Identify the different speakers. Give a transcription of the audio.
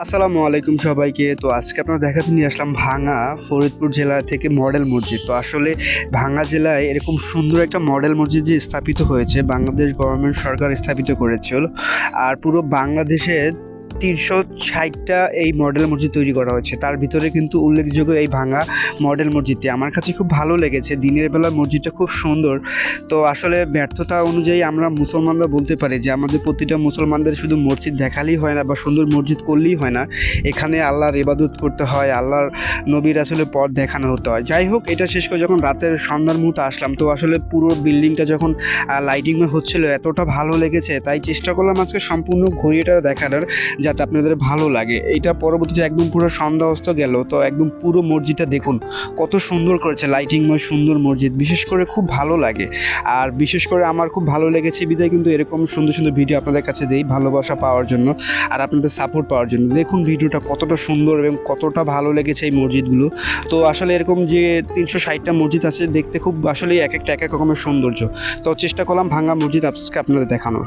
Speaker 1: আসসালামু আলাইকুম সবাইকে। তো আজকে আপনারা দেখাতে নিয়ে আসলাম ভাঙা ফরিদপুর জেলা থেকে মডেল মসজিদ। তো আসলে ভাঙা জেলায় এরকম সুন্দর একটা মডেল মসজিদ যে স্থাপিত হয়েছে, বাংলাদেশ গভর্নমেন্ট সরকার স্থাপিত করেছিল। আর পুরো বাংলাদেশে 360টা এই মডেল মসজিদ তৈরি করা হয়েছে। তার ভিতরে কিন্তু উল্লেখযোগ্য এই ভাঙা মডেল মসজিদটি আমার কাছে খুব ভালো লেগেছে। দিনের বেলা মসজিদটা খুব সুন্দর। তো আসলে ব্যর্থতা অনুযায়ী আমরা মুসলমানরা বলতে পারি যে আমাদের প্রতিটা মুসলমানদের শুধু মসজিদ দেখালেই হয় না বা সুন্দর মসজিদ করলেই হয় না, এখানে আল্লাহর ইবাদত করতে হয়, আল্লাহর নবীর আসলে পথ দেখানো হতে হয়। যাই হোক, এটা শেষ করে যখন রাতের সন্ধ্যার মুহূর্তে আসলাম, তো আসলে পুরো বিল্ডিংটা যখন লাইটিং হচ্ছিল এতটা ভালো লেগেছে, তাই চেষ্টা করলাম আজকে সম্পূর্ণ ঘুরিয়েটা দেখানোর, যাতে আপনাদের ভালো লাগে। এইটা পরবর্তীতে একদম পুরো সন্ধ্যা অস্ত গেল, তো একদম পুরো মসজিদটা দেখুন কত সুন্দর করেছে, লাইটিংময় সুন্দর মসজিদ, বিশেষ করে খুব ভালো লাগে। আর বিশেষ করে আমার খুব ভালো লেগেছে বিধায় কিন্তু এরকম সুন্দর সুন্দর ভিডিও আপনাদের কাছে দেই, ভালোবাসা পাওয়ার জন্য আর আপনাদের সাপোর্ট পাওয়ার জন্য। দেখুন ভিডিওটা কতটা সুন্দর এবং কতটা ভালো লেগেছে এই মসজিদগুলো। তো আসলে এরকম যে 360টা মসজিদ আছে, দেখতে খুব আসলেই এক একটা এক এক রকমের সৌন্দর্য। তো চেষ্টা করলাম ভাঙা মসজিদ আজকে আপনাদের দেখানোর।